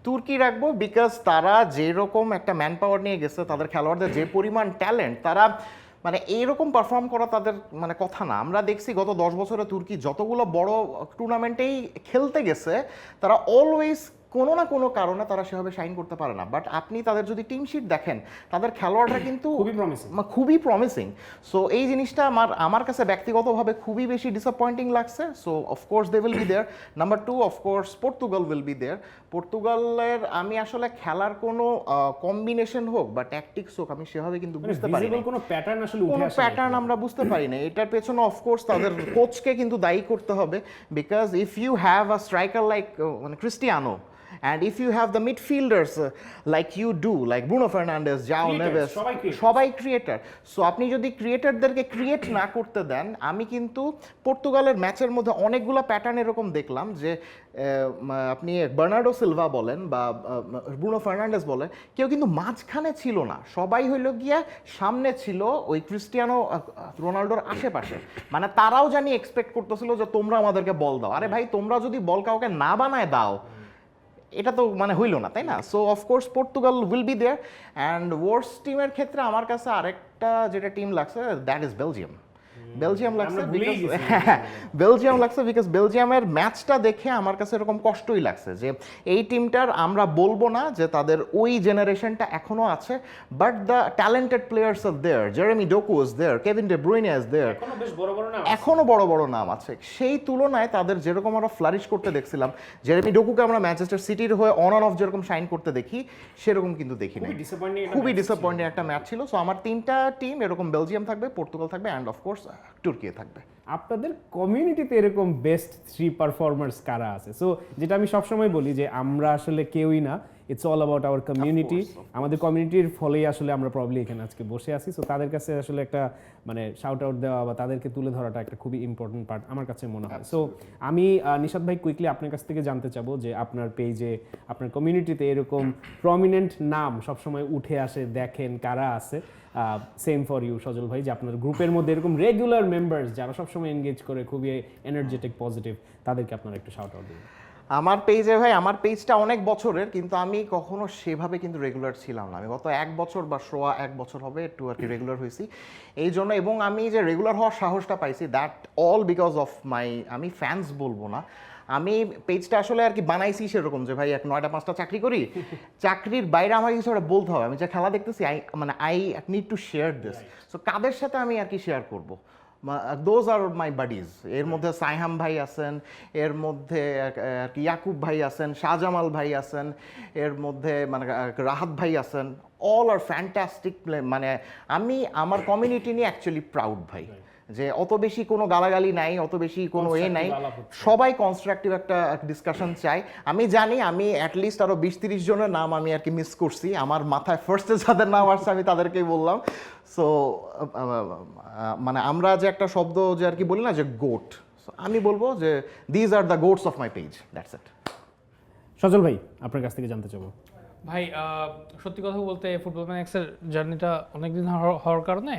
তুর্কি রাখবো, বিকজ তারা যেরকম একটা ম্যান পাওয়ার নিয়ে গেছে, তাদের খেলোয়াড়দের যে পরিমাণ ট্যালেন্ট, তারা মানে এইরকম পারফর্ম করা তাদের মানে কথা না। আমরা দেখছি গত 10 বছরে তুর্কি যতগুলো বড় টুর্নামেন্টেই খেলতে গেছে, তারা অলওয়েজ কোনো না কোনো কারণে তারা সেভাবে শাইন করতে পারে না। বাট আপনি তাদের যদি টিম শিট দেখেন, তাদের খেলোয়াড়রা কিন্তু খুবই প্রমিসিং। সো এই জিনিসটা আমার কাছে ব্যক্তিগতভাবে খুবই বেশি ডিসঅ্যাপয়েন্টিং লাগছে। So of course they will be there. Number 2 of course Portugal will be there. পর্তুগালের আমি আসলে খেলার কোনো কম্বিনেশন হোক বা ট্যাকটিক্স হোক, আমি সেভাবে কিন্তু বুঝতে পারি না, কোনো প্যাটার্ন আসলে উঠে কোনো আসে প্যাটার্ন আমরা বুঝতে পারি না। এটার পেছনে অফকোর্স তাদের কোচকে কিন্তু দায়ী করতে হবে, because if you have a striker like মানে Cristiano, and if you have the midfielders like you do, like Bruno Fernandes, João Neves, সবাই ক্রিয়েটার, সো আপনি যদি ক্রিয়েটারদেরকে ক্রিয়েট না করতে দেন, আমি কিন্তু পর্তুগালের ম্যাচের মধ্যে অনেকগুলো প্যাটার্ন এরকম দেখলাম যে আপনি বার্নার্ডো সিলভা বলেন বা ব্রুনো ফার্নান্ডেস বলেন, কেউ কিন্তু মাঝখানে ছিল না, সবাই হইল গিয়া সামনে ছিল ওই ক্রিস্টিয়ানো রোনাল্ডোর আশেপাশে। মানে তারাও জানি এক্সপেক্ট করতেছিল যে তোমরা আমাদেরকে বল দাও। আরে ভাই, তোমরা যদি বল কাউকে না বানায় দাও, এটা তো মানে হইল না, তাই না? So of course Portugal will be there. And worst টিমের ক্ষেত্রে আমার কাছে আরেকটা যেটা টিম লাগছে, দ্যাট ইজ বেলজিয়াম লাগছে, বিকজ বেলজিয়ামের ম্যাচটা দেখে আমার কাছে এরকম কষ্টই লাগছে যে এই টিমটার আমরা বলবো না যে তাদের ওই জেনারেশনটা এখনো আছে, but the talented players are there. Jeremy Doku is there, Kevin De Bruyne is there, এখনো বড় বড় নাম আছে। সেই তুলনায় তাদের যেরকম আমরা ফ্লারিশ করতে দেখছিলাম, জেরেমি ডোকুকে আমরা ম্যানচেস্টার সিটির হয়ে অন অ্যান্ড অফ যেরকম শাইন করতে দেখি, সেরকম কিন্তু দেখি না। খুবই ডিসঅ্যাপয়েন্টিং একটা ম্যাচ ছিল। সো আমার 3টা টিম এরকম, বেলজিয়াম থাকবে, পর্তুগাল থাকবে, অ্যান্ড অফকোর্স তুর্কিও থাকবে। আপনাদের কমিউনিটিতে এরকম বেস্ট 3 পারফর্মার্স কারা আছে? সো যেটা আমি সবসময় বলি যে আমরা আসলে কেউই না, it's all about our community. আমাদের কমিউনিটির ফলেই আসলে আমরা প্রবলি এখানে আজকে বসে আছি। সো তাদের কাছে আসলে একটা মানে শাউট আউট দেওয়া বা তাদেরকে তুলে ধরাটা একটা খুবই ইম্পর্টেন্ট পার্ট আমার কাছে মনে হয়। সো আমি নিশাদ ভাই কুইকলি আপনার কাছ থেকে জানতে চাবো যে আপনার পেজে, আপনার কমিউনিটিতে এরকম প্রমিনেন্ট নাম সবসময় উঠে আসে, দেখেন কারা আছে? সেম ফর ইউ সজল ভাই, যে আপনার গ্রুপের মধ্যে এরকম রেগুলার মেম্বার্স যারা সবসময় এনগেজ করে, খুবই এনার্জেটিক, পজিটিভ, তাদেরকে আপনারা একটু শাউট আউট দিন। আমার পেজে ভাই, আমার পেজটা অনেক বছরের, কিন্তু আমি কখনো সেভাবে কিন্তু রেগুলার ছিলাম না। আমি গত 1 বছর বা সোয়া 1 বছর হবে একটু আর কি রেগুলার হয়েছি এই জন্য। এবং আমি যে রেগুলার হওয়ার সাহসটা পাইছি, that all because of my, আমি ফ্যান্স বলবো না, আমি পেজটা আসলে আর কি বানাইছি সেরকম যে ভাই 9টা 5টা চাকরি করি, চাকরির বাইরে আমার কিছু একটা বলতে হবে। আমি যে খেলা দেখতেছি, I need to share this. So কাদের সাথে আমি আর কি শেয়ার করবো, দোজ আর মাই বাডিজ। এর মধ্যে সাইহাম ভাই আছেন, এর মধ্যে ইয়াকুব ভাই আছেন, শাহজামাল ভাই আছেন, এর মধ্যে মানে রাহাত ভাই আছেন। অল আর ফ্যান্টাস্টিক। মানে আমি আমার কমিউনিটি নিয়ে অ্যাকচুয়ালি প্রাউড ভাই, যে অত বেশি কোনো গালাগালি নাই, অত বেশি কোনো নাই, সবাই কনস্ট্রাকটিভ একটা ডিসকাশন চাই। আমি জানি আমি অ্যাটলিস্ট আরও 20-30 জনের নাম আমি আর কি মিস করছি, আমার মাথায় ফার্স্টে যাদের নাম আসছে আমি তাদেরকেই বললাম। সো মানে আমরা যে একটা শব্দ যে আর কি বলি না যে গোট, আমি বলবো যে these are the goats of my page, that's it. Sajal ভাই আপনার কাছ থেকে জানতে চাবো। ভাই সত্যি কথা বলতে ফুটবল ম্যানেক্সের জার্নিটা অনেকদিন হওয়ার কারণে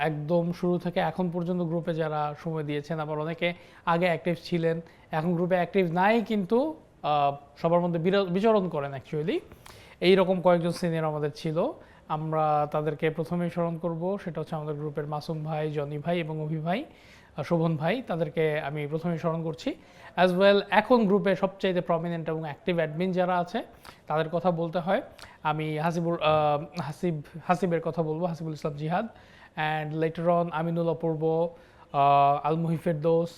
একদম শুরু থেকে এখন পর্যন্ত গ্রুপে যারা সময় দিয়েছেন, আবার অনেকে আগে অ্যাক্টিভ ছিলেন, এখন গ্রুপে অ্যাক্টিভ নাই কিন্তু সবার মধ্যে বিচরণ করেন অ্যাকচুয়ালি, এইরকম কয়েকজন সিনিয়র আমাদের ছিল। আমরা তাদেরকে প্রথমেই স্মরণ করব, সেটা হচ্ছে আমাদের গ্রুপের মাসুম ভাই, জনি ভাই এবং অভি ভাই, শোভন ভাই, তাদেরকে আমি প্রথমেই স্মরণ করছি। অ্যাজ ওয়েল এখন গ্রুপে সবচাইতে প্রমিনেন্ট এবং অ্যাক্টিভ অ্যাডমিন যারা আছে তাদের কথা বলতে হয়, আমি হাসিবের কথা বলবো, Hasibul Islam Jihad, and later on Aminul Apurba, Al Muhiferdous,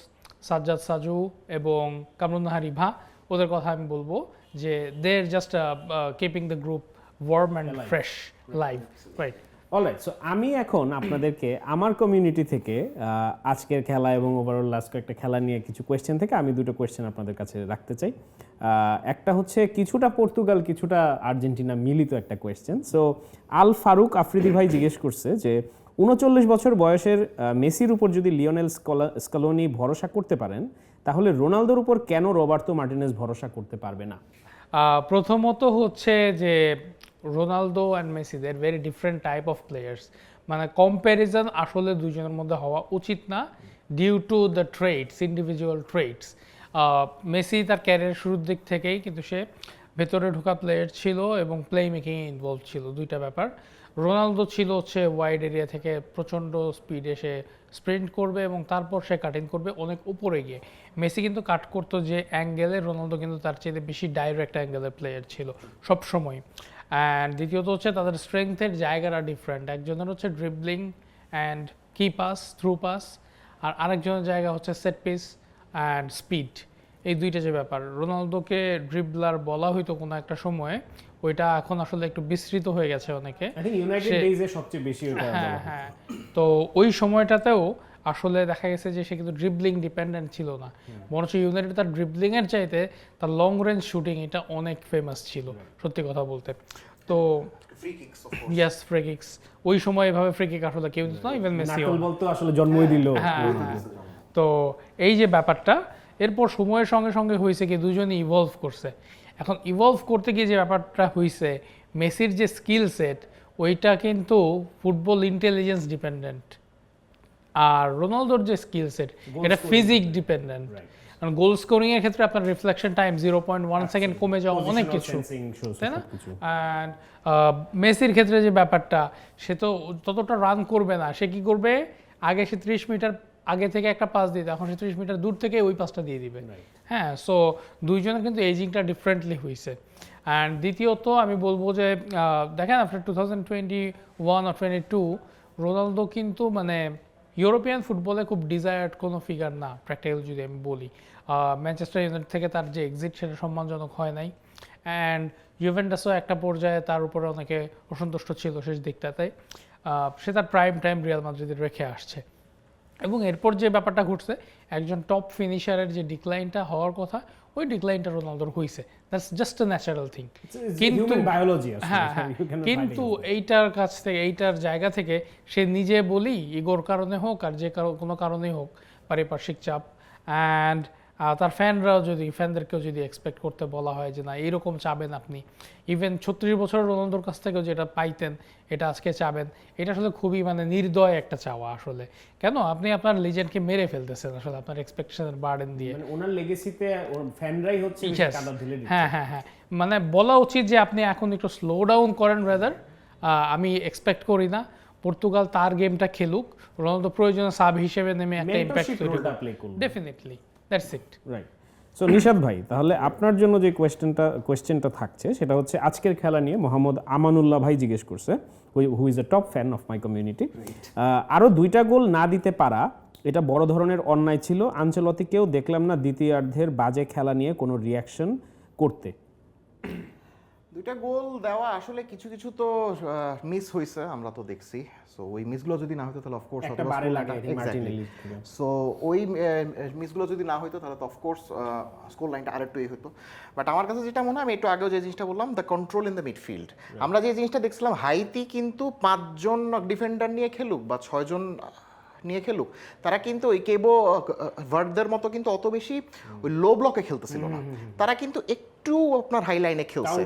Sajjad Saju এবং কামরুন নাহারি ভা, ওদের কথা আমি বলবো যে they are just keeping the group warm and fresh live, right? Alright, so আমি এখন আপনাদেরকে আমার কমিউনিটি থেকে আজকের খেলা এবং ওভারঅল লাস্ট কয়েকটা খেলা নিয়ে কিছু কোয়েশ্চেন থেকে আমি দুটো কোয়েশ্চেন আপনাদের কাছে রাখতে চাই। একটা হচ্ছে কিছুটা পর্তুগাল কিছুটা আর্জেন্টিনা মিলিত একটা কোয়েশ্চেন। সো আল ফারুক আফ্রিদি ভাই জিজ্ঞেস করছে যে 39 বছর বয়সের মেসির উপর যদি লিওনেল স্কালোনি ভরসা করতে পারেন, তাহলে রোনালদোর উপর কেন রবার্তো মার্টিনেজ ভরসা করতে পারবে না? প্রথমত হচ্ছে যে রোনালদো অ্যান্ড মেসি দের very different type of players, মানে কম্প্যারিজন আসলে দুজনের মধ্যে হওয়া উচিত না due to the traits, individual traits. Messi তার ক্যারিয়ার শুরুর দিক থেকেই কিন্তু সে ভেতরে ঢোকা প্লেয়ার ছিল এবং প্লে মেকিং ইনভলভ ছিল, দুইটা ব্যাপার। রোনালদো ছিল হচ্ছে ওয়াইড এরিয়া থেকে প্রচণ্ড স্পিডে সে স্প্রিন্ট করবে এবং তারপর সে কাটিং করবে অনেক উপরে গিয়ে। মেসি কিন্তু কাট করতো যে অ্যাঙ্গেলে, রোনালদো কিন্তু তার চেয়ে বেশি ডাইরেক্ট অ্যাঙ্গেলের প্লেয়ার ছিল সবসময়। অ্যান্ড দ্বিতীয়ত হচ্ছে তাদের স্ট্রেংথের জায়গাটা ডিফারেন্ট, একজনের হচ্ছে ড্রিবলিং অ্যান্ড কি পাস, থ্রু পাস, আর আরেকজনের জায়গা হচ্ছে সেট পিস অ্যান্ড স্পিড। এই দুইটা যে ব্যাপার, রোনালদোকে ড্রিবলার বলা হইতো কোনো একটা সময়ে, ওইটা এখন আসলে একটু বিস্তৃত হয়ে গেছে অনেকে। আই থিং ইউনাইটেড ডেজে সবচেয়ে বেশি ওটা হ্যাঁ হ্যাঁ, তো ওই সময়টাতেও আসলে দেখা গেছে যে সে কিন্তু ড্রিবলিং ডিপেন্ডেন্ট ছিল না, বরঞ্চ ইউনাইটেড তার ড্রিবলিং এর চাইতে তার লং রেঞ্জ শুটিং এটা অনেক ফেমাস ছিল সত্যি কথা বলতে। তো free kicks of yes, free kicks ওই সময় এভাবে ফ্রি কিক আসলে কেউ দিত না, ইভেন মেসিও। নাকল বলতো আসলে জন্মই দিল। হ্যাঁ হ্যাঁ, তো এই যে ব্যাপারটা এরপর সময়ের সঙ্গে সঙ্গে হয়েছে কি দুজনই ইভলভ করছে। এখন ইভলভ করতে গিয়ে যে ব্যাপারটা হয়েছে, মেসির যে স্কিল সেট ওইটা কিন্তু ফুটবল ইন্টেলিজেন্স ডিপেন্ডেন্ট, আর রোনালদোর যে স্কিল সেট এটা ফিজিক ডিপেন্ডেন্ট। কারণ গোল স্কোরিং এর ক্ষেত্রে আপনার রিফ্লেকশন টাইম 0.1 সেকেন্ড কমে যাওয়া অনেক কিছু, তাই না? অ্যান্ড মেসির ক্ষেত্রে যে ব্যাপারটা, সে তো ততটা রান করবে না, সে কি করবে, আগে সে 30 মিটার আগে থেকে একটা পাস দিত, এখন সে 30 মিটার দূর থেকে ওই পাসটা দিয়ে দিবে। হ্যাঁ, সো দুইজনের কিন্তু এজিংটা ডিফারেন্টলি হয়েছে। অ্যান্ড দ্বিতীয়ত আমি বলবো যে দেখেন আফটার 2021 আর 22 রোনালদো কিন্তু মানে ইউরোপিয়ান ফুটবলে খুব ডিজায়ার্ড কোনো ফিগার না, প্র্যাকটিক্যাল যদি আমি বলি। ম্যানচেস্টার ইউনাইটেড থেকে তার যে এক্সিট সেটা সম্মানজনক হয় নাই, অ্যান্ড ইউভেন্টাসও একটা পর্যায়ে তার উপরে অনেকে অসন্তুষ্ট ছিল শেষ দিকটাতে। সে তার প্রাইম টাইম রিয়াল মাদ্রিদে রেখে আসছে, এবং এরপর যে ব্যাপারটা ঘটছে, একজন টপ ফিনিশারের যে ডিক্লাইনটা হওয়ার কথা, ওই ডিক্লাইনটা রোনালদোর হইছে। That's just a natural thing. কিন্তু হ্যাঁ হ্যাঁ, কিন্তু এইটার কাছ থেকে, এইটার জায়গা থেকে সে নিজে বলি ইগোর কারণে হোক আর যে কোনো কারণেই হোক, পারিপার্শ্বিক চাপ, অ্যান্ড তার ফ্যানদেরকেও যদি এক্সপেক্ট করতে বলা হয় যে না এইরকম চাবেন আপনি, ইভেন 36 বছরের রোনালদোর কাছ থেকেও যেটা পাইতেন এটা আজকে চাবেন, এটা আসলে খুবই মানে নির্দয় একটা চাওয়া আসলে। কেন আপনি আপনার লিজেন্ডকে মেরে ফেলতেছেন আসলে আপনার এক্সপেকটেশনের বার্ডেন দিয়ে। মানে ওনার লেগেসিতে ওর ফ্যানরাই হচ্ছে কাদা ঢেলে দিচ্ছে। হ্যাঁ হ্যাঁ হ্যাঁ, মানে বলা উচিত যে আপনি এখন একটু স্লো ডাউন করেন রাদার। আমি এক্সপেক্ট করি না পর্তুগাল তার গেমটা খেলুক, রোনালদো প্রয়োজনে সাব হিসেবে নেমে একটা ইম্প্যাক্ট তৈরি করবে definitely. That's it. Right. So Nishad ভাই, তাহলে আপনার জন্য যে কোয়েশ্চেনটা থাকছে সেটা হচ্ছে আজকের খেলা নিয়ে মোহাম্মদ আমানুল্লাহ ভাই জিজ্ঞেস করছে, who is a top fan of my community. আরও 2টা গোল না দিতে পারা এটা বড় ধরনের অন্যায় ছিল। আনচেলত্তিকেও দেখলাম না দ্বিতীয়ার্ধের বাজে খেলা নিয়ে কোনো রিয়াকশন করতে। 2টা গোল দেওয়া আসলে কিছু কিছু তো মিস হয়েছে, আমরা তো দেখছি। সো ওই মিসগুলো যদি না হতো তাহলে অফকোর্স সো ওই মিসগুলো যদি না হতো তাহলে তো অফকোর্স স্কোর লাইনটা আরেকটু হতো। বাট আমার কাছে যেটা মনে হয়, আমি একটু আগেও যে জিনিসটা বললাম, the control in the midfield. আমরা যে জিনিসটা দেখছিলাম, হাইতি কিন্তু 5 জন ডিফেন্ডার নিয়ে খেলুক বা 6 জন নিয়ে খেলুক, তারা কিন্তু ওই কেবো ভার্ডদের মতো কিন্তু অত বেশি ওই লো ব্লকে খেলতেছিল না, তারা কিন্তু একটু আপনার হাই লাইনে খেলছে,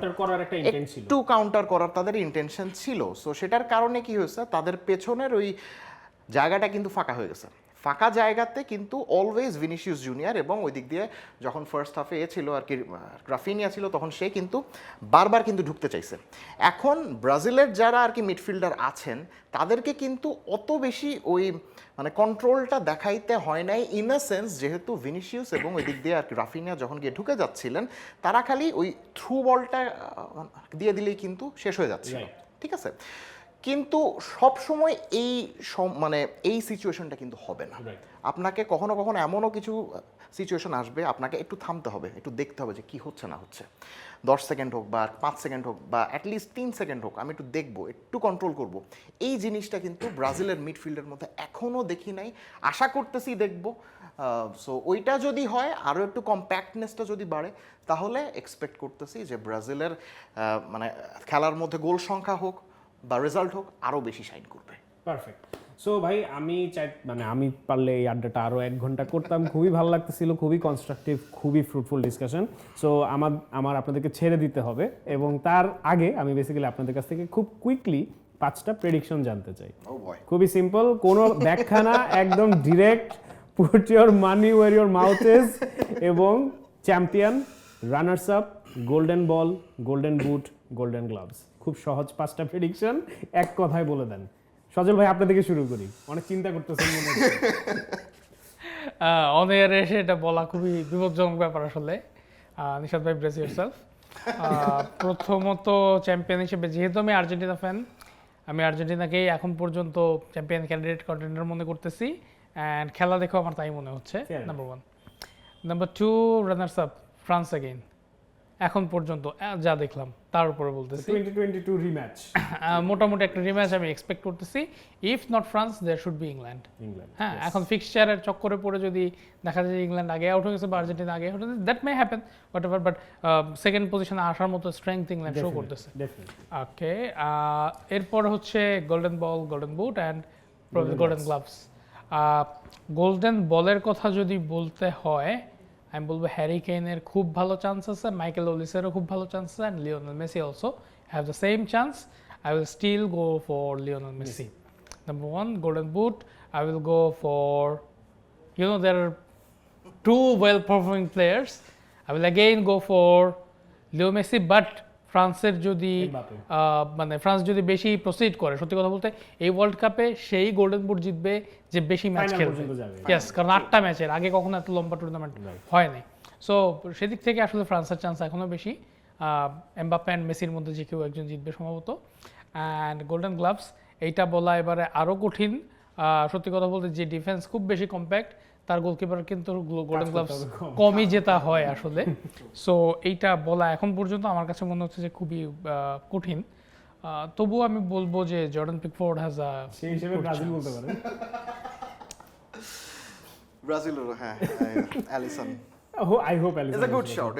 একটু কাউন্টার করার তাদের ইন্টেনশন ছিল। সো সেটার কারণে কি হয়েছে, তাদের পেছনের ওই জায়গাটা কিন্তু ফাঁকা হয়ে গেছে। ফাঁকা জায়গাতে কিন্তু অলওয়েজ ভিনিসিয়াস জুনিয়র, এবং ওই দিক দিয়ে যখন ফার্স্ট হাফে ছিল আর কি রাফিনিয়া ছিল, তখন সে কিন্তু বারবার কিন্তু ঢুকতে চাইছে। এখন ব্রাজিলের যারা আর কি মিডফিল্ডার আছেন, তাদেরকে কিন্তু অত বেশি ওই মানে কন্ট্রোলটা দেখাইতে হয় নাই, ইন আ সেন্স যেহেতু ভিনিসিয়াস এবং ওই দিক দিয়ে আর কি রাফিনিয়া যখন গিয়ে ঢুকে যাচ্ছিলেন, তারা খালি ওই থ্রু বলটা দিয়ে দিলেই কিন্তু শেষ হয়ে যাচ্ছিল, ঠিক আছে? কিন্তু সব সময় এই মানে এই সিচুয়েশনটা কিন্তু হবে না। আপনাকে কখনো কখনো এমনও কিছু সিচুয়েশন আসবে, আপনাকে একটু থামতে হবে, একটু দেখতে হবে যে কি হচ্ছে না হচ্ছে। 10 সেকেন্ড হোক বা 5 সেকেন্ড হোক বা অ্যাটলিস্ট 3 সেকেন্ড হোক, আমি একটু দেখবো, একটু কন্ট্রোল করব। এই জিনিসটা কিন্তু ব্রাজিলের মিডফিল্ডের মধ্যে এখনও দেখি নাই, আশা করতেছি দেখব। সো ওইটা যদি হয়, আরও একটু কম্প্যাক্টনেসটা যদি বাড়ে, তাহলে এক্সপেক্ট করতেছি যে ব্রাজিলের মানে খেলার মধ্যে গোল সংখ্যা হোক বা রেজাল্ট হোক, আরও বেশি শাইন করবে। পারফেক্ট। সো ভাই আমি চাই মানে আমি পারলে এই আড্ডাটা আরও 1 ঘন্টা করতাম, খুবই ভালো লাগতেছিল, খুবই কনস্ট্রাকটিভ, খুবই ফ্রুটফুল ডিসকাশন। সো আমার আপনাদেরকে ছেড়ে দিতে হবে, এবং তার আগে আমি বেসিক্যালি আপনাদের কাছ থেকে খুব কুইকলি 5টা প্রেডিকশন জানতে চাই। খুবই সিম্পল, কোনো ব্যাখ্যা না, একদম direct, put your money where your mouth is, এবং champion, runners up, golden ball, golden boot, golden gloves. খুব সহজ 5টা প্রেডিকশন, এক কথায় বলে দেন। সজল ভাই, আপনার থেকে শুরু করি, অনেক চিন্তা করতেছেন মনে হচ্ছে। অন এয়ারে এসে এটা বলা খুবই বিপজ্জনক ব্যাপার আসলে। নিশাদ ভাই, ব্রেস ইয়োরসেলফ। প্রথমত চ্যাম্পিয়ন হিসেবে, যেহেতু আমি আর্জেন্টিনা ফ্যান, আমি আর্জেন্টিনাকেই এখন পর্যন্ত চ্যাম্পিয়ন ক্যান্ডিডেট কন্টেন্ডার মনে করতেছি, অ্যান্ড খেলা দেখেও আমার তাই মনে হচ্ছে। Number 1। Number 2, runners up France again, এখন পর্যন্ত যা দেখলাম তার উপরে বলতেছি। 2022 রিম্যাচ, মোটামুটি একটা রিম্যাচ আমি এক্সপেক্ট করতেছি। If not France, there should be England. হ্যাঁ, এখন ফিক্সচারের চক্করে পড়ে যদি দেখা যায় ইংল্যান্ড আগে আউট হয়ে গেছে বা আর্জেন্টিনা আগে আউট হয়ে গেছে, that may happen, what ever, but second পজিশনে আসার মতো স্ট্রেংথ ইংল্যান্ড শো করতেছে। ওকে, এরপর হচ্ছে golden ball, golden boot and golden gloves. Golden বলের কথা যদি বলতে হয়, আমি বলবো হ্যারি কেইনের খুব ভালো চান্স আছে, মাইকেল ওলিসেরও খুব ভালো চান্স আছে, and Lionel Messi also have the same chance. I will still go for Lionel Messi. Number 1, Golden Boot. I will go for, there are 2 well-performing players. I will again go for Leo Messi, but ফ্রান্সের যদি মানে France যদি বেশি proceed করে, সত্যি কথা বলতে এই ওয়ার্ল্ড কাপে সেই গোল্ডেন বুট জিতবে যে বেশি ম্যাচ খেলবে। ইয়েস, কারণ 8টা ম্যাচের আগে কখনো এত লম্বা টুর্নামেন্ট হয় নাই। সো সেদিক থেকে আসলে ফ্রান্সের চান্স এখনো বেশি। এমবাপ্পে অ্যান্ড মেসির মধ্যে যে কেউ একজন জিতবে সম্ভবত। অ্যান্ড গোল্ডেন গ্লাভস, এইটা বলা এবারে আরও কঠিন। সত্যি কথা বলতে যে ডিফেন্স খুব বেশি কম্প্যাক্ট, তার গোলকিপার কিন্তু গোল্ডেন গ্লাভস কমই জেতা হয় আসলে। সো এইটা বলা এখন পর্যন্ত আমার কাছে মনে হচ্ছে যে খুবই কঠিন। তবুও আমি বলবো যে জর্ডান পিকফোর্ড হ্যাজ আ, সেই হিসেবে ব্রাজিল বলতে পারেন। ব্রাজিলের, হ্যাঁ, Alisson. I hope Alisson is a good shot.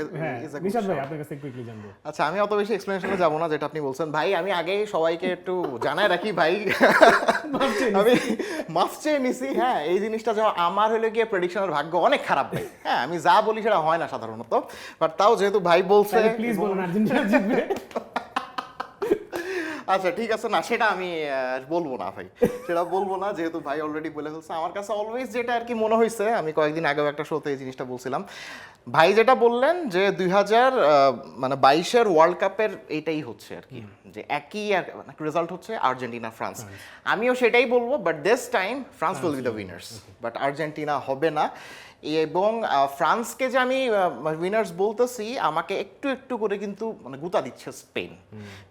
Nishad ভাই, আপনার কাছে কুইকলি জানবো। আচ্ছা, আমি অত বেশি এক্সপ্লেনেশনে যাব না, যেটা আপনি বলছেন ভাই। আমি আগেই সবাইকে একটু জানাই রাখি ভাই, আমি মাফ চেয়ে নিছি। হ্যাঁ, এই জিনিসটা যা আমার হলো গিয়ে প্রেডিকশনের ভাগ্য অনেক খারাপ ভাই। হ্যাঁ, আমি যা বলি সেটা হয় না সাধারণত, বাট তাও যেহেতু ভাই বলছে, প্লিজ বলুন আর্জেন্টিনা জিতবে। আচ্ছা ঠিক আছে, না সেটা আমি বলবো না ভাই, সেটা বলবো না, যেহেতু ভাই অলরেডি বলে ফেলছে। আমার কাছে অলওয়েজ যেটা আর কি মনে হয়েছে, আমি কয়েকদিন আগেও একটা শোতে এই জিনিসটা বলছিলাম, ভাই যেটা বললেন যে 2022 ওয়ার্ল্ড কাপের এইটাই হচ্ছে আর কি, যে একই রেজাল্ট হচ্ছে আর্জেন্টিনা ফ্রান্স। আমিও সেটাই বলবো, but this time France will be the winners, but Argentina হবে না। এবং ফ্রান্সকে যে আমি উইনার্স বলতেছি, আমাকে একটু একটু করে কিন্তু মানে গুতা দিচ্ছে স্পেন,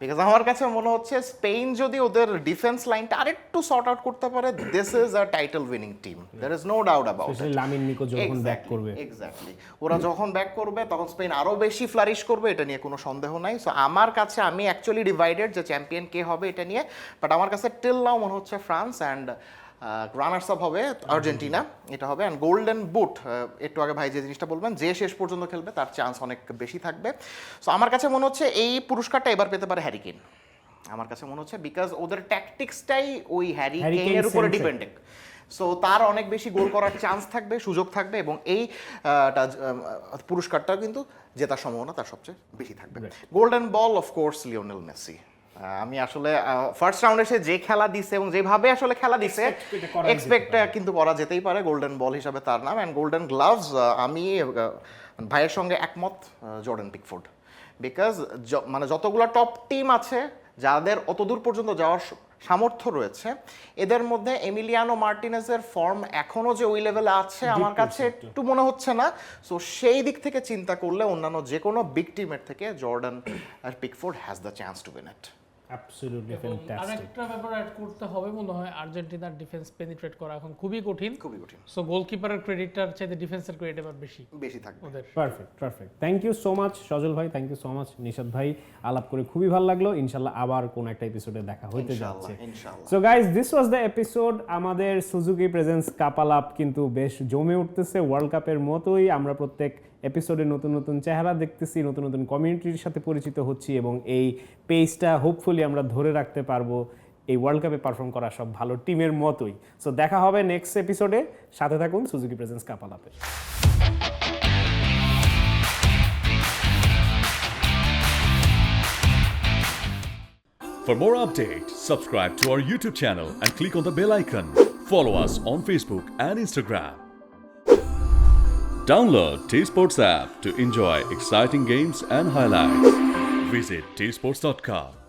বিকজ আমার কাছে মনে হচ্ছে স্পেন যদি ওদের ডিফেন্স লাইনটা আরেকটু সর্ট আউট করতে পারে, this is a title winning team, there is no doubt about it. Lamine Nico যখন ব্যাক করবে, এক্স্যাক্টলি, ওরা যখন ব্যাক করবে তখন স্পেন আরো বেশি ফ্লারিশ করবে, এটা নিয়ে কোনো সন্দেহ নাই। সো আমার কাছে, আমি অ্যাকচুয়ালি ডিভাইডেড যে চ্যাম্পিয়ন কে হবে এটা নিয়ে, বাট আমার কাছে টিল নাও মনে হচ্ছে ফ্রান্স, অ্যান্ড রানার্স আপ হবে আর্জেন্টিনা, এটা হবে। অ্যান্ড গোল্ডেন বুট, একটু আগে ভাই যে জিনিসটা বলবেন, যে শেষ পর্যন্ত খেলবে তার চান্স অনেক বেশি থাকবে। সো আমার কাছে মনে হচ্ছে এই পুরস্কারটা এবার পেতে পারে হ্যারি কেইন, আমার কাছে মনে হচ্ছে, বিকজ ওদের ট্যাকটিক্সটাই ওই হ্যারি কেইনের উপরে ডিপেন্ডেন্ট। সো তার অনেক বেশি গোল করার চান্স থাকবে, সুযোগ থাকবে, এবং এই পুরস্কারটা কিন্তু জেতার সম্ভাবনা তার সবচেয়ে বেশি থাকবে। Golden ball of course Lionel Messi. আমি আসলে ফার্স্ট রাউন্ডে সে যে খেলা দিছে এবং যেভাবে আসলে খেলা দিছে, এক্সপেক্ট কিন্তু করা যেতেই পারে গোল্ডেন বল হিসাবে তার নাম। অ্যান্ড গোল্ডেন গ্লাভস, আমি ভাইয়ের সঙ্গে একমত, জর্ডান পিকফোর্ড, বিকজ মানে যতগুলো টপ টিম আছে যাদের অতদূর পর্যন্ত যাওয়ার সামর্থ্য রয়েছে, এদের মধ্যে এমিলিয়ানো মার্টিনেজের ফর্ম এখনো যে ওই লেভেলে আছে আমার কাছে একটু মনে হচ্ছে না। সো সেই দিক থেকে চিন্তা করলে অন্যান্য যে কোনো বিগ টিমের থেকে জর্ডান আর Pickford has the chance to win it. Absolutely এবং ফ্যান্টাস্টিক। আরেকটা ব্যাপার অ্যাড করতে হবে মনে হয়, আর্জেন্টিনার ডিফেন্স পেনিট্রেট করা এখন খুবই কঠিন। খুবই কঠিন, সো গোলকিপারের ক্রেডিটটার চাইতে ডিফেন্সের ক্রেডিট এবার বেশি থাকবে। ওদের। Perfect. Thank you so much Sajal ভাই, thank you so much Nishad ভাই, আলাপ করে খুবই ভালো লাগলো। ইনশাল্লাহ আবার কোন একটা এপিসোডে দেখা হইতে যাচ্ছে। ইনশাআল্লাহ। So guys, this was the episode. আমাদের সুজুকি প্রেজেন্স কাপ আলাপ কিন্তু বেশ জমে উঠতেছে ওয়ার্ল্ড কাপের মতোই। আমরা প্রত্যেক এপিসোডে নতুন নতুন চেহারা দেখতেছি, নতুন নতুন কমিউনিটির সাথে পরিচিত হচ্ছি এবং এই পেজটা হোপফুলি আমরা ধরে রাখতে পারবো এই ওয়ার্ল্ড কাপে পারফর্ম করা সব ভালো টিমের মতোই। সো দেখা হবে নেক্সট এপিসোডে, সাথে থাকুন সুজুকি প্রেজেন্স কাপ আলাপে। For more updates, subscribe to our YouTube channel and click on the bell icon. Follow us on Facebook and Instagram. Download T-Sports app to enjoy exciting games and highlights. Visit tsports.com.